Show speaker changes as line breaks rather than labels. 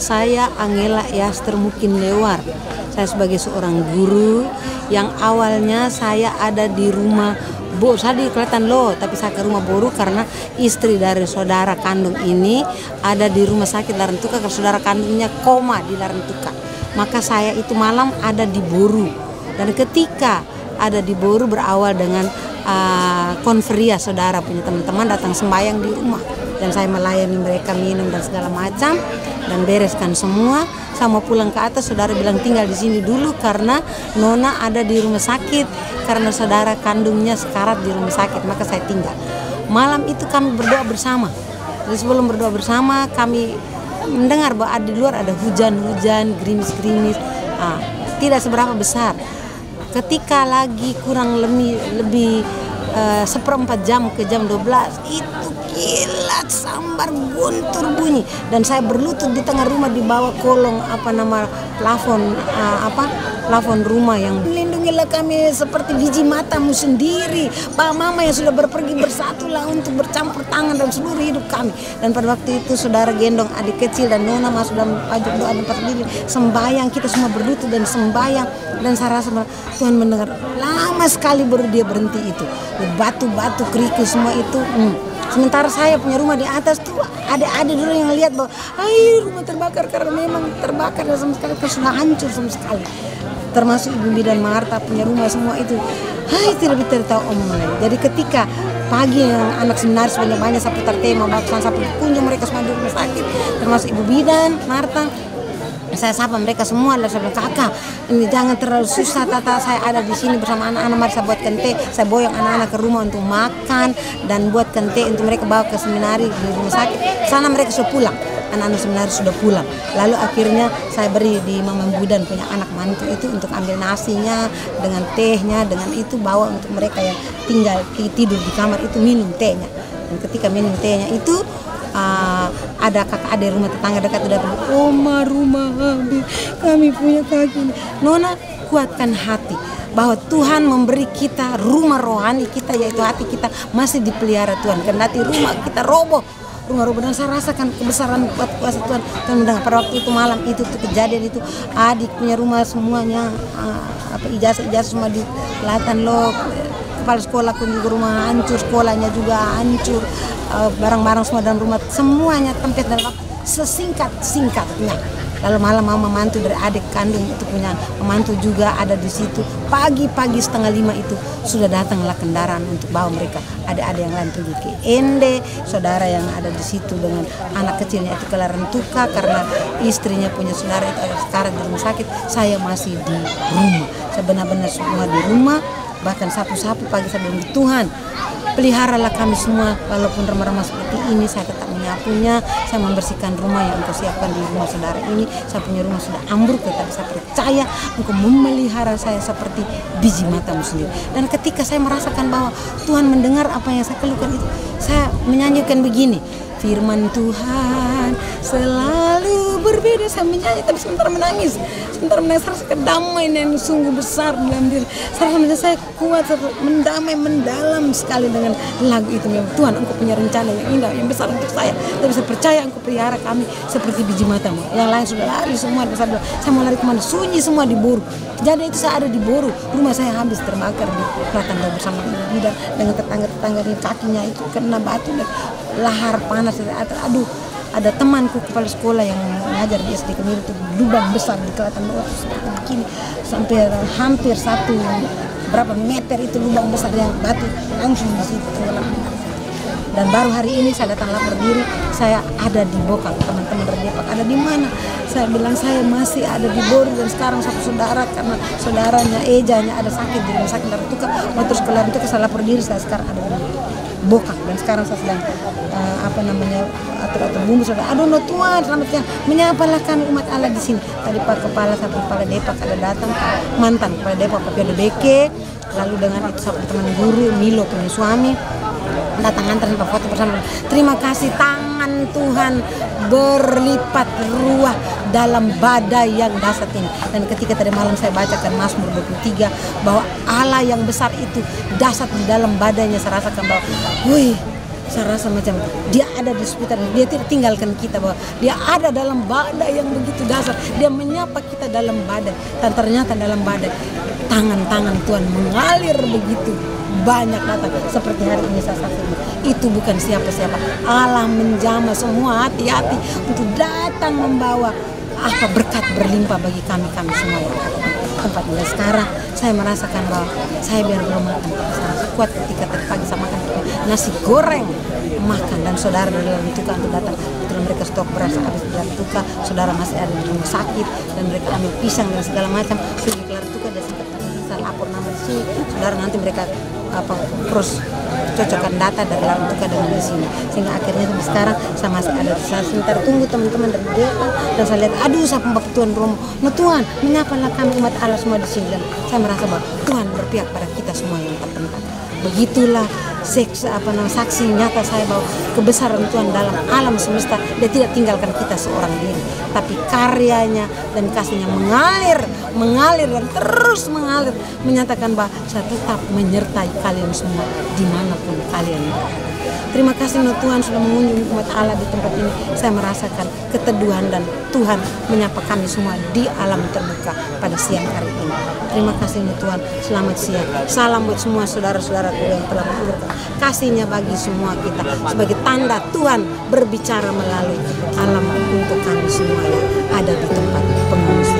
Saya Angela Yaster Mukin Lewar. Saya sebagai seorang guru yang awalnya saya ada di rumah saya di Kelatan loh, tapi saya ke rumah Boru karena istri dari saudara kandung ini ada di rumah sakit Larantuka karena saudara kandungnya koma di Larantuka. Maka saya itu malam ada di Boru. Dan ketika ada di Boru berawal dengan konferia saudara punya teman-teman datang sembahyang di rumah. Dan saya melayani mereka minum dan segala macam dan bereskan semua. Saya mau pulang ke atas, saudara bilang tinggal di sini dulu karena Nona ada di rumah sakit karena saudara kandungnya sekarat di rumah sakit, maka saya tinggal. Malam itu kami berdoa bersama. Jadi sebelum berdoa bersama kami mendengar bahwa di luar ada hujan-hujan, gerimis-gerimis, tidak seberapa besar. Ketika lagi kurang lebih seperempat jam ke jam 12 itu kilat sambar guntur bunyi dan saya berlutut di tengah rumah di bawah kolong plafon rumah yang melindungilah kami seperti biji matamu sendiri. Pak mama yang sudah berpergi bersatulah untuk bercampur tangan dalam seluruh hidup kami. Dan pada waktu itu saudara gendong adik kecil dan Nona masuk dalam pajak doa dan diri sembahyang, kita semua berlutut dan sembahyang dan saya rasa Tuhan mendengar. Lama sekali baru dia berhenti itu. Batu-batu kerikil semua itu. Sementara saya punya rumah di atas tuh ada dulu yang lihat bahwa rumah terbakar karena memang terbakar dan sama sekali sudah hancur sama sekali. Termasuk Ibu Bidan Marta punya rumah semua itu. Tidak tahu omongan. Jadi ketika pagi yang anak seminar banyak seputar tema bahkan sampai kunjung mereka semua di rumah sakit, termasuk Ibu Bidan Marta. Saya sapa mereka semua, lalu saya bilang, kakak ini jangan terlalu susah, tata saya ada di sini bersama anak-anak, mari saya buatkan teh, saya boyong anak-anak ke rumah untuk makan dan buatkan teh untuk mereka bawa ke seminari di rumah sakit. Sana mereka sudah pulang, anak-anak seminari sudah pulang. Lalu akhirnya saya beri di Mama Budan punya anak mantu itu untuk ambil nasinya dengan tehnya, dengan itu bawa untuk mereka yang tinggal tidur di kamar itu minum tehnya. Dan ketika minum tehnya itu ada kakak adik rumah tetangga dekat udah bilang, Oma rumah habis, kami punya kaki. Nona kuatkan hati bahwa Tuhan memberi kita rumah rohani kita, yaitu hati kita masih dipelihara Tuhan. Kendati rumah kita roboh, dan saya rasakan kebesaran kuasa Tuhan. Dan mendengar pada waktu itu malam itu tuh kejadian itu adik punya rumah semuanya ijazah semua di Kelatan loh. Kepala sekolah pun juga rumah hancur, sekolahnya juga hancur, barang-barang semua dalam rumah semuanya tempat dalam waktu sesingkat-singkatnya. Lalu malam mama mantu dari adik kandung itu punya mantu juga ada di situ. Pagi-pagi 4:30 itu sudah datanglah kendaraan untuk bawa mereka. Ada yang lain pergi ke Ende, saudara yang ada di situ dengan anak kecilnya itu ke Larantuka karena istrinya punya saudara itu ada sekarang di rumah sakit. Saya masih di rumah. Saya benar-benar semua di rumah. Bahkan sapu-sapu pagi saya bilang, Tuhan peliharalah kami semua walaupun remah-remah seperti ini, saya tetap menyapunya, saya membersihkan rumah yang Engkau siapkan di rumah saudara ini. Saya punya rumah sudah ambruk, tetapi saya percaya Engkau memelihara saya seperti biji matamu sendiri. Dan ketika saya merasakan bahwa Tuhan mendengar apa yang saya keluhkan itu, saya menyanyikan begini, firman Tuhan selalu berbeda. Saya menyanyi tapi sebentar menangis, saya rasa kedamaian yang sungguh besar dalam diri saya kuat, mendamai mendalam sekali dengan lagu itu. Memang Tuhan Engkau punya rencana yang indah yang besar untuk saya, tapi saya percaya Engkau pelihara kami seperti biji matamu. Yang lain sudah lari semua, saya mau lari kemana, sunyi semua di Boru. Jadi itu saya ada di Boru, rumah saya habis terbakar di Kelatan bersama Ibu Bidan dengan tetangga-tetangga di kakinya itu kena batu dan lahar panas. Aduh, ada temanku kepala sekolah yang mengajar di SD Kemiri itu lubang besar di Kelatan seperti begini sampai hampir berapa meter itu lubang besar yang batu langsung di situ. Dan baru hari ini saya datang lapor diri, saya ada di Bokang. Teman-teman dari Depok ada di mana? Saya bilang saya masih ada di Boru dan sekarang satu saudara karena saudaranya Ejanya ada sakit di rumah sakit Larantuka, mau terus ke Larantuka, saya lapor diri, saya sekarang ada di Bokang dan sekarang saya sedang atur bumbu saudara. Aduh no Tuhan, selamatnya menyapalah kami umat Allah di sini. Tadi Pak Kepala Depok ada datang, mantan Kepala Depok Pak Piodo Beke, lalu dengan itu satu teman guru Milo punya suami datang antar foto bersama. Terima kasih, tangan Tuhan berlipat ruah dalam badai yang dahsyat ini. Dan ketika tadi malam saya bacakan Mazmur 23 bahwa Allah yang besar itu dahsyat di dalam badainya, saya rasakan bahwa saya rasa macam dia ada di sekitar, dia tidak tinggalkan kita, bahwa dia ada dalam badai yang begitu dasar, dia menyapa kita dalam badai, dan ternyata dalam badai tangan-tangan Tuhan mengalir begitu banyak datang, seperti hari ini saya saksikan. Itu bukan siapa-siapa, Allah menjamah semua hati-hati untuk datang membawa berkat berlimpah bagi kami semua yang ada di tempat ini. Sekarang saya merasakan bahwa saya biar belum makan, saya kuat ketika tadi pagi saya makan nasi goreng makan, dan saudara dari dalam Tuka untuk datang, kebetulan mereka stok beras habis di dalam Tuka, saudara masih ada di rumah sakit, dan mereka ambil pisang dan segala macam pergi kelar Tuka, dan saya lapor nama di sini, saudara nanti mereka terus cocokkan data dari dalam Tuka dengan di sini, sehingga akhirnya sampai sekarang saya masih ada. Saya sebentar tunggu teman-teman dari Depan, dan saya lihat saya pembak Tuhan Romo, Tuhan menyapalah kami umat Allah semua di sini, dan saya merasa bahwa Tuhan berpihak pada kita semua yang terpenting. Begitulah saksi nyata saya bahwa kebesaran Tuhan dalam alam semesta, dia tidak tinggalkan kita seorang diri, tapi karyanya dan kasihnya mengalir dan terus mengalir, menyatakan bahwa saya tetap menyertai kalian semua dimanapun kalian berada. Terima kasih Tuhan sudah mengunjungi umat Allah di tempat ini. Saya merasakan keteduhan, dan Tuhan menyapa kami semua di alam terbuka pada siang hari ini. Terima kasih Tuhan, selamat siang. Salam buat semua saudara-saudaraku yang telah mengaturkan kasihnya bagi semua kita, sebagai tanda Tuhan berbicara melalui alam untuk kami semua yang ada di tempat pengungsian.